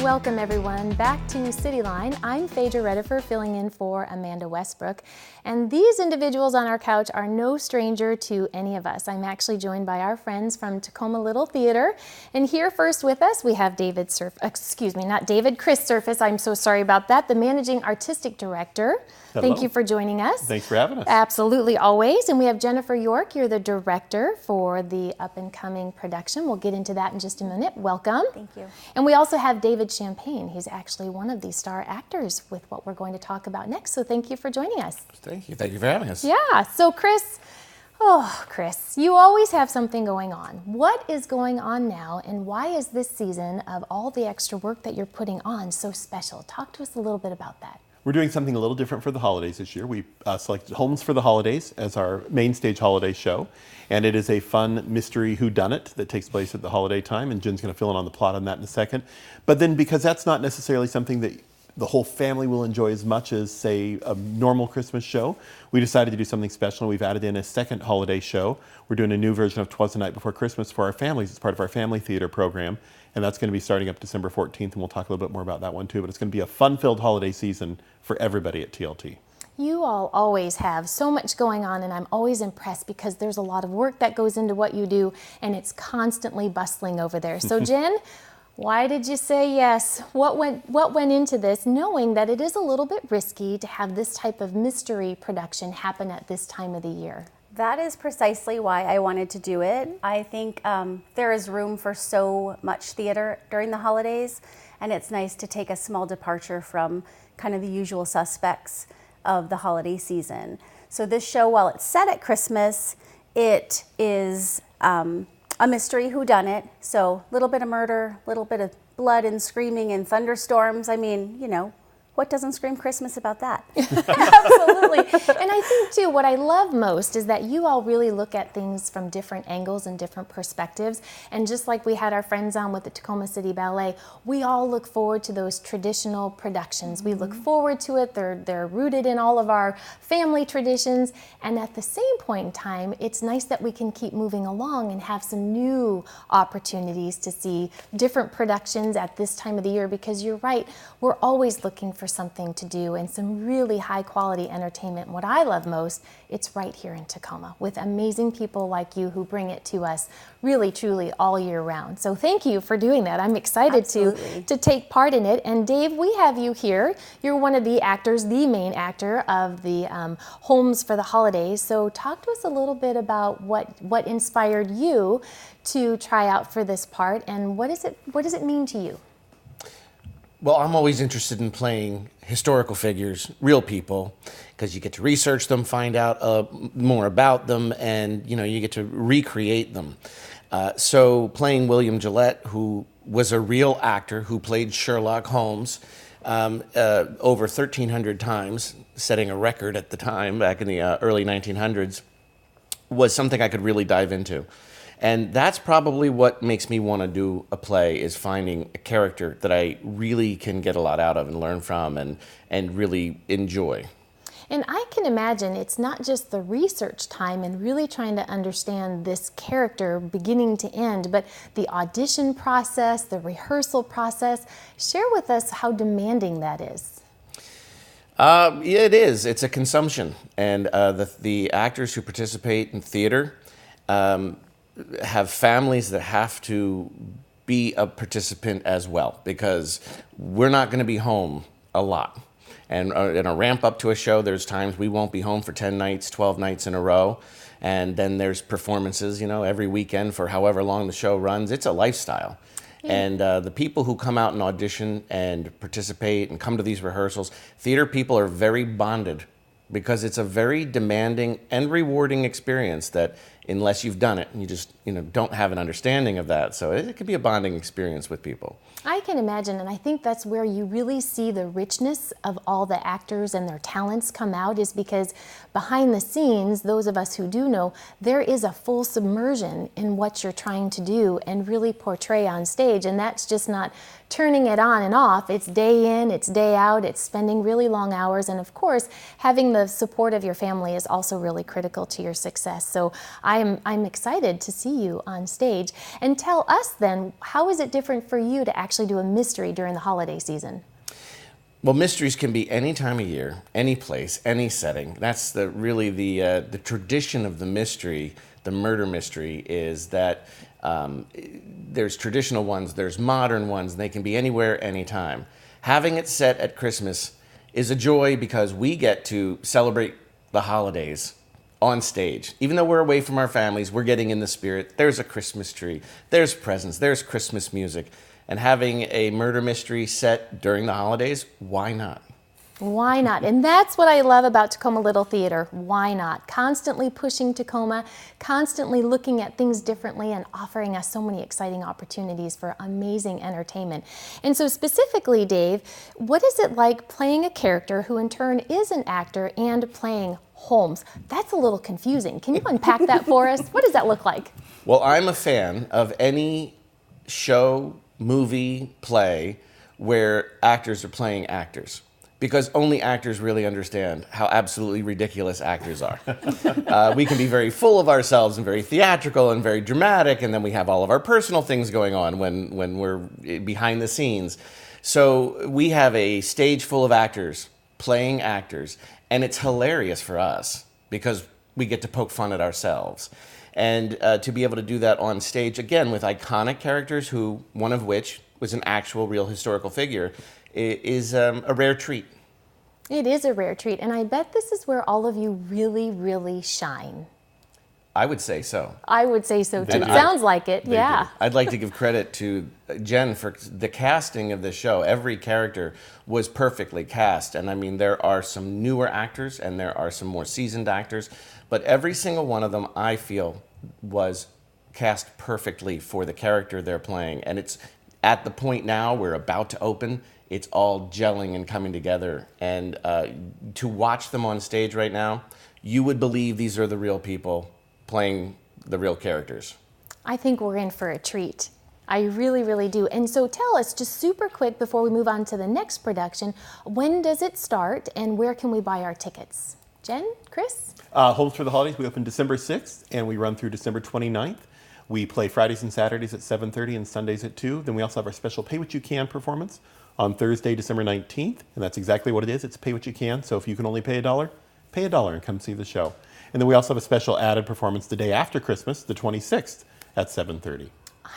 welcome everyone back to CityLine. I'm Phaedra Redifer filling in for Amanda Westbrook, and these individuals on our couch are no stranger to any of us. I'm actually joined by our friends from Tacoma Little Theatre, and here first with us we have Chris Serface, I'm so sorry about that, the Managing Artistic Director. Hello. Thank you for joining us. Thanks for having us. Absolutely, always. And we have Jennifer York, you're the director for the up-and-coming production. We'll get into that in just a minute. Welcome. Thank you. And we also have David Champagne, who's actually one of the star actors with what we're going to talk about next. So thank you for joining us. Thank you. Thank you for having us. Yeah, so Chris, you always have something going on. What is going on now, and why is this season of all the extra work that you're putting on so special? Talk to us a little bit about that. We're doing something a little different for the holidays this year. We selected Holmes for the Holidays as our main stage holiday show. And it is a fun mystery whodunit that takes place at the holiday time. And Jen's going to fill in on the plot on that in a second. But then because that's not necessarily something that the whole family will enjoy as much as, say, a normal Christmas show, we decided to do something special. We've added in a second holiday show. We're doing a new version of 'Twas the Night Before Christmas for our families. It's part of our family theater program. And that's going to be starting up December 14th, and we'll talk a little bit more about that one too. But it's going to be a fun-filled holiday season for everybody at TLT. You all always have so much going on, and I'm always impressed because there's a lot of work that goes into what you do, and it's constantly bustling over there. So Jen, why did you say yes? What went into this, knowing that it is a little bit risky to have this type of mystery production happen at this time of the year? That is precisely why I wanted to do it. I think there is room for so much theater during the holidays, and it's nice to take a small departure from kind of the usual suspects of the holiday season. So this show, while it's set at Christmas, it is a mystery whodunit. So a little bit of murder, a little bit of blood and screaming and thunderstorms. I mean, you know, what doesn't scream Christmas about that? Absolutely. And I think, too, what I love most is that you all really look at things from different angles and different perspectives. And just like we had our friends on with the Tacoma City Ballet, we all look forward to those traditional productions. We look forward to it. They're rooted in all of our family traditions. And at the same point in time, it's nice that we can keep moving along and have some new opportunities to see different productions at this time of the year, because you're right, we're always looking for something to do and some really high quality entertainment. What I love most, it's right here in Tacoma with amazing people like you who bring it to us really truly all year round. So thank you for doing that. I'm excited to take part in it. And Dave, we have you here. You're one of the actors, the main actor of the Holmes for the Holidays. So talk to us a little bit about what inspired you to try out for this part, and what does it mean to you? Well, I'm always interested in playing historical figures, real people, because you get to research them, find out more about them, and you get to recreate them. So playing William Gillette, who was a real actor who played Sherlock Holmes over 1,300 times, setting a record at the time back in the early 1900s, was something I could really dive into. And that's probably what makes me want to do a play, is finding a character that I really can get a lot out of and learn from and really enjoy. And I can imagine it's not just the research time and really trying to understand this character beginning to end, but the audition process, the rehearsal process. Share with us how demanding that is. Yeah, it is. It's a consumption. And the actors who participate in theater have families that have to be a participant as well, because we're not going to be home a lot. And in a ramp up to a show, there's times we won't be home for 10 nights, 12 nights in a row. And then there's performances, every weekend for however long the show runs. It's a lifestyle. Yeah. And the people who come out and audition and participate and come to these rehearsals, theater people are very bonded, because it's a very demanding and rewarding experience that, unless you've done it, you just don't have an understanding of that. So it can be a bonding experience with people. I can imagine, and I think that's where you really see the richness of all the actors and their talents come out, is because behind the scenes, those of us who do know, there is a full submersion in what you're trying to do and really portray on stage. And that's just not turning it on and off. It's day in, it's day out, it's spending really long hours. And of course, having the support of your family is also really critical to your success. So I I'm excited to see you on stage. And tell us then, how is it different for you to actually do a mystery during the holiday season? Well, mysteries can be any time of year, any place, any setting. That's really the tradition of the mystery, the murder mystery, is that there's traditional ones, there's modern ones, and they can be anywhere, anytime. Having it set at Christmas is a joy because we get to celebrate the holidays on stage. Even though we're away from our families, we're getting in the spirit. There's a Christmas tree, there's presents, there's Christmas music. And having a murder mystery set during the holidays, why not? Why not? And that's what I love about Tacoma Little Theatre. Why not? Constantly pushing Tacoma, constantly looking at things differently and offering us so many exciting opportunities for amazing entertainment. And so specifically, Dave, what is it like playing a character who in turn is an actor and playing Holmes? That's a little confusing. Can you unpack that for us? What does that look like? Well, I'm a fan of any show, movie, play where actors are playing actors, because only actors really understand how absolutely ridiculous actors are. We can be very full of ourselves and very theatrical and very dramatic, and then we have all of our personal things going on when we're behind the scenes. So we have a stage full of actors playing actors, and it's hilarious for us because we get to poke fun at ourselves. And to be able to do that on stage, again, with iconic characters, who one of which was an actual real historical figure, is a rare treat. It is a rare treat, and I bet this is where all of you really, really shine. I would say so. I would say so too. They It do. sounds like it, yeah. do. I'd like to give credit to Jen for the casting of the show. Every character was perfectly cast. And I mean, there are some newer actors and there are some more seasoned actors, but every single one of them, I feel, was cast perfectly for the character they're playing. And it's at the point now, we're about to open, it's all gelling and coming together. And to watch them on stage right now, you would believe these are the real people playing the real characters. I think we're in for a treat. I really, really do. And so tell us, just super quick before we move on to the next production, when does it start and where can we buy our tickets? Jen, Chris? Holmes for the Holidays, we open December 6th and we run through December 29th. We play Fridays and Saturdays at 7:30 and Sundays at 2. Then we also have our special Pay What You Can performance on Thursday, December 19th. And that's exactly what it is. It's Pay What You Can. So if you can only pay $1, pay $1 and come see the show. And then we also have a special added performance the day after Christmas, the 26th at 7:30.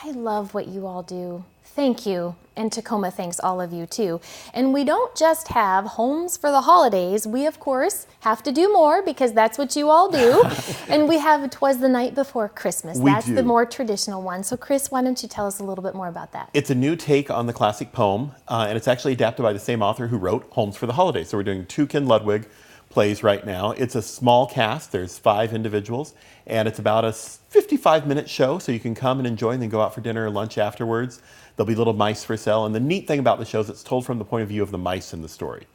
I love what you all do. Thank you. And Tacoma thanks all of you too. And we don't just have Homes for the Holidays. We, of course, have to do more because that's what you all do. And we have 'Twas the Night Before Christmas. That's the more traditional one. So Chris, why don't you tell us a little bit more about that? It's a new take on the classic poem, and it's actually adapted by the same author who wrote Holmes for the Holidays. So we're doing 2 Ken Ludwig plays right now. It's a small cast. There's 5 individuals, and it's about a 55-minute show, so you can come and enjoy and then go out for dinner or lunch afterwards. There'll be little mice for sale, and the neat thing about the show is it's told from the point of view of the mice in the story.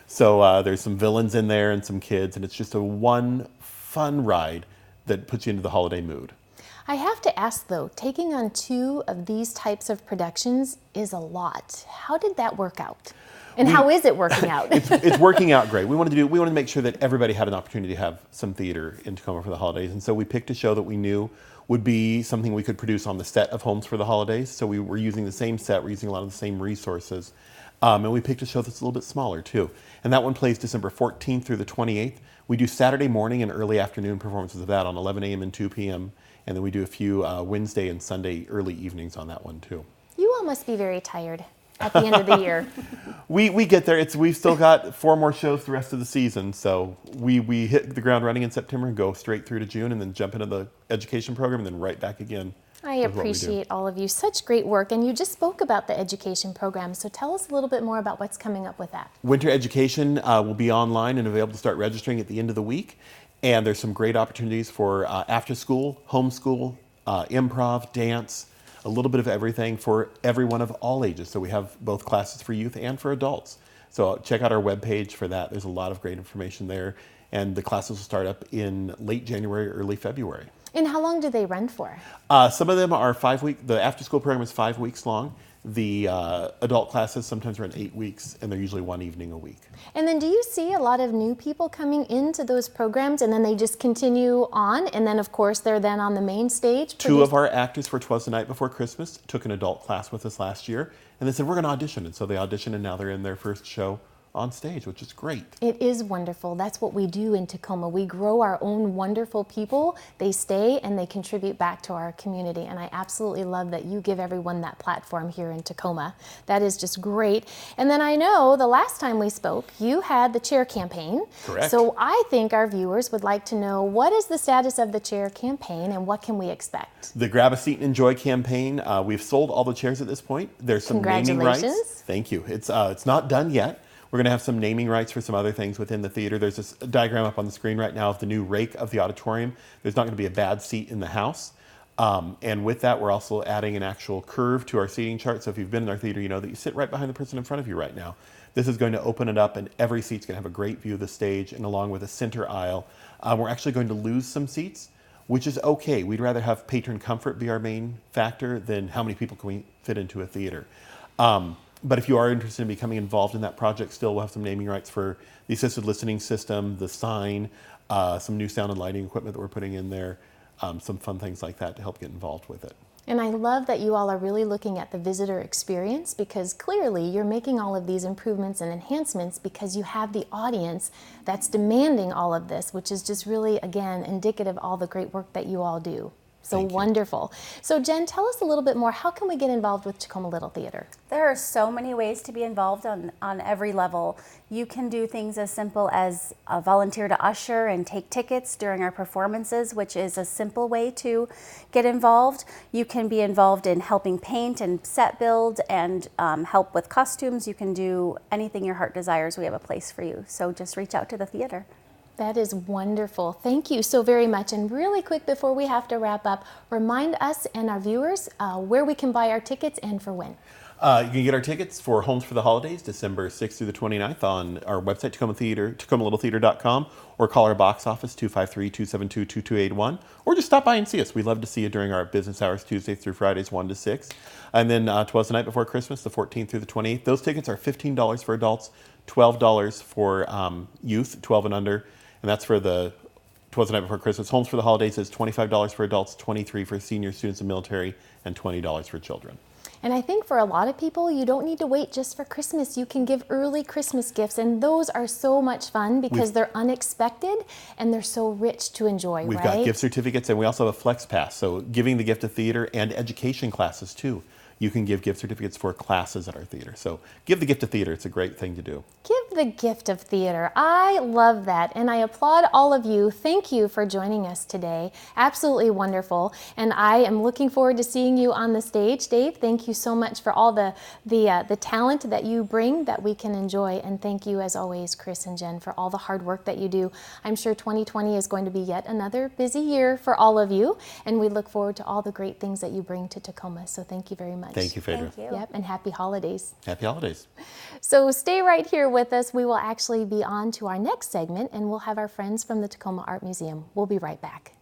So there's some villains in there and some kids, and it's just a one fun ride that puts you into the holiday mood. I have to ask though, taking on 2 of these types of productions is a lot. How did that work out? And how is it working out? It's working out great. We wanted to make sure that everybody had an opportunity to have some theater in Tacoma for the holidays, and so we picked a show that we knew would be something we could produce on the set of Homes for the Holidays. So we were using the same set, we're using a lot of the same resources, and we picked a show that's a little bit smaller too. And that one plays December 14th through the 28th. We do Saturday morning and early afternoon performances of that on 11 a.m. and 2 p.m. And then we do a few Wednesday and Sunday early evenings on that one too. You all must be very tired at the end of the year. We get there. We've still got 4 more shows the rest of the season, so we hit the ground running in September and go straight through to June, and then jump into the education program, and then right back again. I appreciate all of you. Such great work, and you just spoke about the education program, so tell us a little bit more about what's coming up with that. Winter education will be online and available to start registering at the end of the week, and there's some great opportunities for after school, homeschool, improv, dance, a little bit of everything for everyone of all ages. So we have both classes for youth and for adults. So check out our webpage for that. There's a lot of great information there. And the classes will start up in late January, early February. And how long do they run for? Some of them are 5 weeks. The after school program is 5 weeks long. The adult classes sometimes run 8 weeks, and they're usually one evening a week. And then do you see a lot of new people coming into those programs and then they just continue on, and then of course they're then on the main stage? Two of our actors for 'Twas the Night Before Christmas took an adult class with us last year, and they said, we're going to audition. And so they auditioned, and now they're in their first show on stage, which is great. It is wonderful. That's what we do in Tacoma. We grow our own wonderful people. They stay and they contribute back to our community. And I absolutely love that you give everyone that platform here in Tacoma. That is just great. And then I know the last time we spoke, you had the chair campaign. Correct. So I think our viewers would like to know, what is the status of the chair campaign and what can we expect? The Grab a Seat and Enjoy campaign, we've sold all the chairs at this point. There's some naming rights. Congratulations. Thank you. It's not done yet. We're going to have some naming rights for some other things within the theater. There's this diagram up on the screen right now of the new rake of the auditorium. There's not going to be a bad seat in the house. And with that, we're also adding an actual curve to our seating chart. So if you've been in our theater, you know that you sit right behind the person in front of you right now. This is going to open it up, and every seat's going to have a great view of the stage, and along with a center aisle. We're actually going to lose some seats, which is okay. We'd rather have patron comfort be our main factor than how many people can we fit into a theater. But if you are interested in becoming involved in that project, still we'll have some naming rights for the assisted listening system, the sign, some new sound and lighting equipment that we're putting in there, some fun things like that to help get involved with it. And I love that you all are really looking at the visitor experience, because clearly you're making all of these improvements and enhancements because you have the audience that's demanding all of this, which is just really, again, indicative of all the great work that you all do. So wonderful. So Jen, tell us a little bit more. How can we get involved with Tacoma Little Theatre? There are so many ways to be involved on every level. You can do things as simple as volunteer to usher and take tickets during our performances, which is a simple way to get involved. You can be involved in helping paint and set build and help with costumes. You can do anything your heart desires. We have a place for you. So just reach out to the theater. That is wonderful. Thank you so very much. And really quick before we have to wrap up, remind us and our viewers where we can buy our tickets and for when. You can get our tickets for Holmes for the Holidays, December 6th through the 29th on our website, TacomaLittleTheatre.com, or call our box office, 253-272-2281, or just stop by and see us. We'd love to see you during our business hours, Tuesdays through Fridays, 1 to 6. And then 'Twas the Night Before Christmas, the 14th through the 28th. Those tickets are $15 for adults, $12 for youth, 12 and under. And that's for the 'Twas the Night Before Christmas. Holmes for the Holidays is $25 for adults, $23 for seniors, students, and military, and $20 for children. And I think for a lot of people, you don't need to wait just for Christmas. You can give early Christmas gifts, and those are so much fun because they're unexpected and they're so rich to enjoy, We've right? got gift certificates, and we also have a Flex Pass, so giving the gift of theater and education classes too. You can give gift certificates for classes at our theater. So give the gift of theater. It's a great thing to do. Give the gift of theater. I love that, and I applaud all of you. Thank you for joining us today. Absolutely wonderful, and I am looking forward to seeing you on the stage. Dave, thank you so much for all the talent that you bring that we can enjoy, and thank you as always, Chris and Jen, for all the hard work that you do. I'm sure 2020 is going to be yet another busy year for all of you, and we look forward to all the great things that you bring to Tacoma. So thank you very much. Thank you, Phaedra. Thank you. Yep, and happy holidays. Happy holidays. So stay right here with us. We will actually be on to our next segment, and we'll have our friends from the Tacoma Art Museum. We'll be right back.